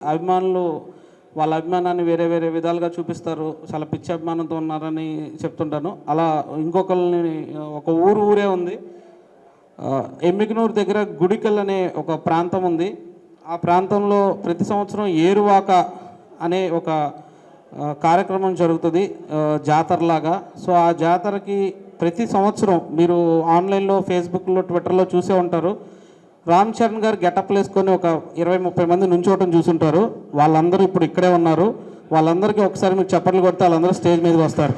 అభిమానులు వాళ్ళ అభిమానాన్ని వేరే వేరే విధాలుగా చూపిస్తారు. చాలా పిచ్చి అభిమానంతో ఉన్నారని చెప్తుంటాను. అలా ఇంకొకరిని ఒక ఊరే ఉంది. ఎమ్మికనూరు దగ్గర గుడికల్ అనే ఒక ప్రాంతం ఉంది. ఆ ప్రాంతంలో ప్రతి సంవత్సరం ఏరువాక అనే ఒక కార్యక్రమం జరుగుతుంది, జాతరలాగా. సో ఆ జాతరకి ప్రతి సంవత్సరం మీరు ఆన్లైన్లో, ఫేస్బుక్లో, ట్విట్టర్లో చూసే ఉంటారు. రామ్ చరణ్ గారు గెటప్లు వేసుకొని ఒక 20-30 మంది నుంచోవటం చూసుంటారు. వాళ్ళందరూ ఇప్పుడు ఇక్కడే ఉన్నారు. వాళ్ళందరికీ ఒకసారి మీరు చప్పట్లు కొడితే వాళ్ళందరూ స్టేజ్ మీదకి వస్తారు.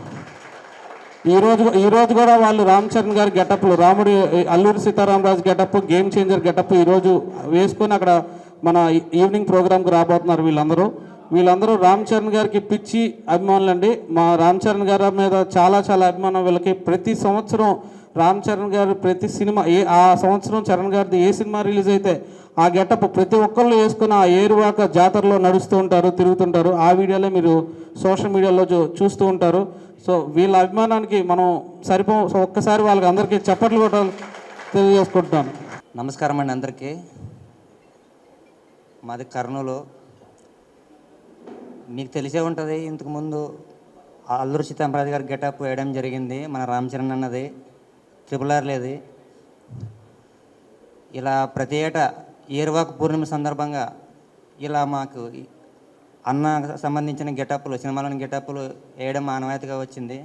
ఈరోజు కూడా వాళ్ళు రామ్ చరణ్ గారి గెటప్లు, రాముడి Alluri Sitaramaraju getup, game changer getup ఈరోజు వేసుకొని అక్కడ మన ఈవినింగ్ ప్రోగ్రామ్కి రాబోతున్నారు. వీళ్ళందరూ రామ్ చరణ్ గారికి పిచ్చి అభిమానులండి. మా రామ్ చరణ్ గారి మీద చాలా అభిమానం వీళ్ళకి. ప్రతి సంవత్సరం రామ్ చరణ్ గారు ప్రతి సినిమా ఆ సంవత్సరం చరణ్ గారిది ఏ సినిమా రిలీజ్ అయితే ఆ గెటప్ ప్రతి ఒక్కళ్ళు వేసుకుని ఆ ఏరువాక జాతరలో నడుస్తూ ఉంటారు, తిరుగుతుంటారు. ఆ వీడియోలే మీరు సోషల్ మీడియాలో చూస్తూ ఉంటారు. సో వీళ్ళ అభిమానానికి మనం సో ఒక్కసారి వాళ్ళకి అందరికీ చప్పట్లు కూడా తెలియజేసుకుంటున్నాను. నమస్కారం అండి అందరికీ. మాది కర్నూలు. మీకు తెలిసే ఉంటుంది, ఇంతకుముందు అల్లూరి సీతారామరాజు గారి గెటప్ వేయడం జరిగింది. మన రామ్ చరణ్ అన్నది RRR లేదు. ఇలా ప్రతి ఏటా ఏరువాక పూర్ణిమ సందర్భంగా ఇలా మాకు అన్న సంబంధించిన గెటప్లు, సినిమాలోని గెటప్లు వేయడం ఆనవాయితీగా వచ్చింది.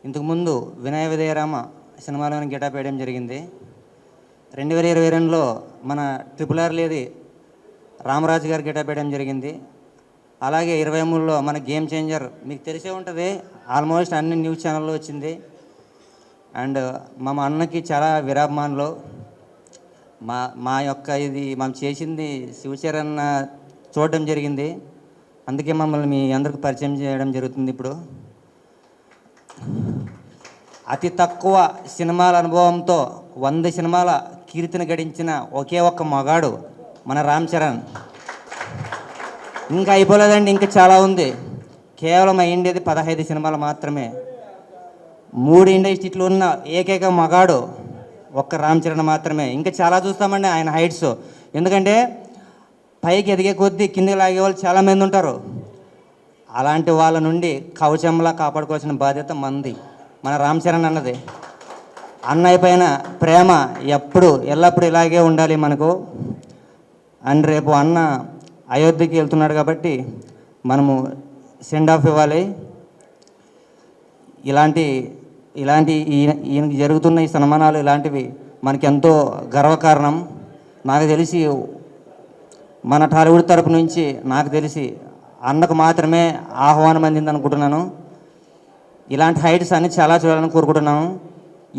ఇంతకుముందు వినయ విజయరామ సినిమాలోని గెటప్ వేయడం జరిగింది. 2022లో మన RRR లేదు రామరాజు గారి గెటప్ వేయడం జరిగింది. అలాగే 23లో మన గేమ్ చేంజర్ మీకు తెలిసే ఉంటుంది, ఆల్మోస్ట్ అన్ని న్యూస్ ఛానల్లో వచ్చింది. అండ్ మా అన్నకి చాలా విరాభిమానులు. మా యొక్క ఇది మనం చేసింది శివచరణ్ చూడడం జరిగింది, అందుకే మమ్మల్ని మీ అందరికి పరిచయం చేయడం జరుగుతుంది. ఇప్పుడు అతి తక్కువ సినిమాల అనుభవంతో 100 సినిమాల కీర్తిని గడించిన ఒకే ఒక్క మగాడు మన రామ్ చరణ్. ఇంకా అయిపోలేదండి, ఇంకా చాలా ఉంది. కేవలం అయ్యిండేది 15 సినిమాలు మాత్రమే. 3 ఇండస్ట్రీలో ఉన్న ఏకైక మగాడు ఒక్క రామ్ చరణ్ మాత్రమే. ఇంకా చాలా చూస్తామండి ఆయన హైట్స్. ఎందుకంటే పైకి ఎదిగే కొద్దీ కిందకి లాగే వాళ్ళు చాలామంది ఉంటారు. అలాంటి వాళ్ళ నుండి కవచంలా కాపాడుకోవాల్సిన బాధ్యత మంది, మన రామ్ చరణ్ అన్నది. అన్నయ్య పైన ప్రేమ ఎల్లప్పుడూ ఇలాగే ఉండాలి మనకు. అండ్ రేపు అన్న అయోధ్యకి వెళ్తున్నాడు కాబట్టి మనము సెండ్ ఆఫ్ ఇవ్వాలి. ఇలాంటి ఈయనకి జరుగుతున్న ఈ సన్మానాలు ఇలాంటివి మనకి ఎంతో గర్వకారణం. నాకు తెలిసి మన టాలీవుడ్ తరపు నుంచి నాకు తెలిసి అన్నకు మాత్రమే ఆహ్వానం అందింది అనుకుంటున్నాను. ఇలాంటి హైట్స్ అన్ని చాలా చూడాలని కోరుకుంటున్నాను.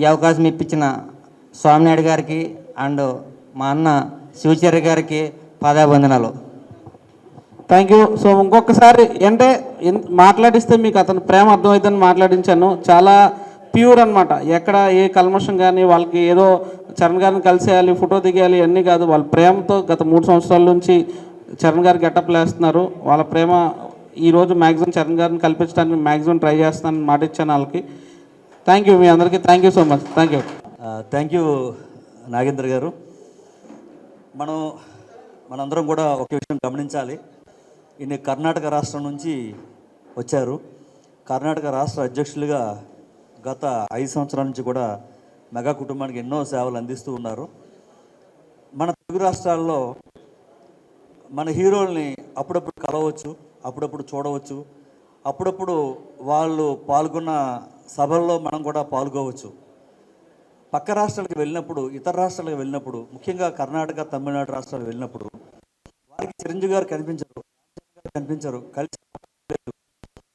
ఈ అవకాశం ఇప్పించిన స్వామినాయుడు గారికి అండ్ మా అన్న శివచర్య గారికి పాదాభివందనాలు. Thank you. సో ఇంకొకసారి అంటే మాట్లాడిస్తే మీకు అతని ప్రేమ అర్థమవుతుందని మాట్లాడించాను. చాలా ప్యూర్ అనమాట. ఎక్కడ ఏ కల్మషం కానీ, వాళ్ళకి ఏదో చరణ్ గారిని కలిసేయాలి, ఫోటో దిగేయాలి అన్నీ కాదు. వాళ్ళ ప్రేమతో గత 3 సంవత్సరాల నుంచి చరణ్ గారు గెటప్లు వేస్తున్నారు. వాళ్ళ ప్రేమ ఈరోజు మ్యాక్సిమం చరణ్ గారిని కల్పించడానికి మ్యాక్సిమం ట్రై చేస్తానని మాట ఇచ్చాను వాళ్ళకి. థ్యాంక్ యూ మీ అందరికీ. Thank you so much. Thank you Nagendra గారు. మనందరం కూడా ఒక విషయం గమనించాలి. ఈయన కర్ణాటక రాష్ట్రం నుంచి వచ్చారు. కర్ణాటక రాష్ట్ర అధ్యక్షులుగా గత 5 సంవత్సరాల నుంచి కూడా మెగా కుటుంబానికి ఎన్నో సేవలు అందిస్తూ ఉన్నారు. మన తెలుగు రాష్ట్రాల్లో మన హీరోల్ని అప్పుడప్పుడు కలవచ్చు, అప్పుడప్పుడు చూడవచ్చు, అప్పుడప్పుడు వాళ్ళు పాల్గొన్న సభల్లో మనం కూడా పాల్గొవచ్చు. పక్క రాష్ట్రాలకు వెళ్ళినప్పుడు, ఇతర రాష్ట్రాలకు వెళ్ళినప్పుడు, ముఖ్యంగా కర్ణాటక, తమిళనాడు రాష్ట్రాలకు వెళ్ళినప్పుడు వారికి చిరంజీవి గారు కనిపించరు, కలిసి లేదు,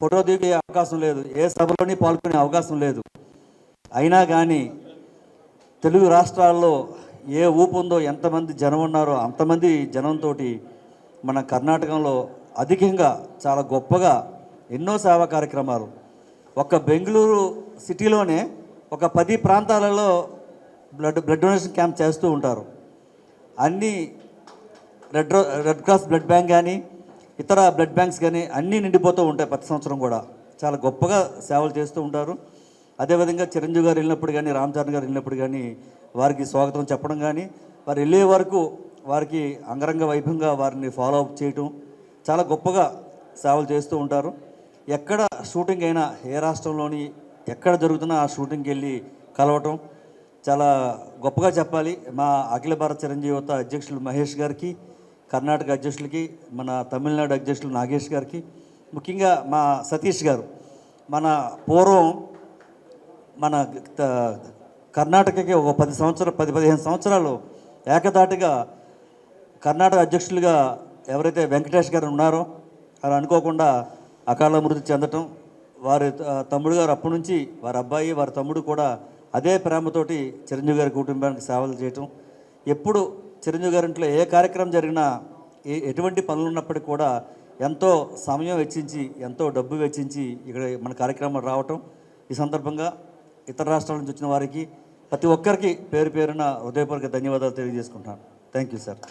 ఫోటో దిగే అవకాశం లేదు, ఏ సభలోని పాల్గొనే అవకాశం లేదు. అయినా కానీ తెలుగు రాష్ట్రాల్లో ఏ ఊపు ఉందో, ఎంతమంది జనం ఉన్నారో అంతమంది జనంతో మన కర్ణాటకలో అధికంగా చాలా గొప్పగా ఎన్నో సేవా కార్యక్రమాలు. ఒక్క బెంగళూరు సిటీలోనే ఒక 10 ప్రాంతాలలో బ్లడ్ డొనేషన్ క్యాంప్ చేస్తూ ఉంటారు. అన్నీ రెడ్ క్రాస్ బ్లడ్ బ్యాంక్ కానీ, ఇతర బ్లడ్ బ్యాంక్స్ కానీ అన్నీ నిండిపోతూ ఉంటాయి. ప్రతి సంవత్సరం కూడా చాలా గొప్పగా సేవలు చేస్తూ ఉంటారు. అదేవిధంగా చిరంజీవి గారు వెళ్ళినప్పుడు కానీ, రామ్ చరణ్ గారు వెళ్ళినప్పుడు కానీ వారికి స్వాగతం చెప్పడం కానీ, వారు వెళ్ళే వరకు వారికి అంగరంగ వైభవంగా వారిని ఫాలో అప్ చేయటం, చాలా గొప్పగా సేవలు చేస్తూ ఉంటారు. ఎక్కడ షూటింగ్ అయినా ఏ రాష్ట్రంలోని ఎక్కడ జరుగుతున్నా ఆ షూటింగ్కి వెళ్ళి కలవటం చాలా గొప్పగా చెప్పాలి. మా అఖిల భారత చిరంజీవి యువత అధ్యక్షులు మహేష్ గారికి, కర్ణాటక అధ్యక్షులకి, మన తమిళనాడు అధ్యక్షులు నాగేష్ గారికి, ముఖ్యంగా మా సతీష్ గారు, మన పూర్వం మన కర్ణాటకకి ఒక 10-15 సంవత్సరాలు ఏకదాటిగా కర్ణాటక అధ్యక్షులుగా ఎవరైతే వెంకటేష్ గారు ఉన్నారో అలా అనుకోకుండా అకాల మృతి చెందటం, వారి తమ్ముడు గారు అప్పటి నుంచి వారి అబ్బాయి వారి తమ్ముడు కూడా అదే ప్రేమతోటి చిరంజీవి గారి కుటుంబానికి సేవలు చేయటం, ఎప్పుడు చిరంజీవి గారి ఇంట్లో ఏ కార్యక్రమం జరిగినా ఎటువంటి పనులు ఉన్నప్పటికీ కూడా ఎంతో సమయం వెచ్చించి ఎంతో డబ్బు వెచ్చించి ఇక్కడ మన కార్యక్రమం రావటం, ఈ సందర్భంగా ఇతర రాష్ట్రాల నుంచి వచ్చిన వారికి ప్రతి ఒక్కరికి పేరు పేరున హృదయపూర్వక ధన్యవాదాలు తెలియజేసుకుంటున్నాను. Thank you sir.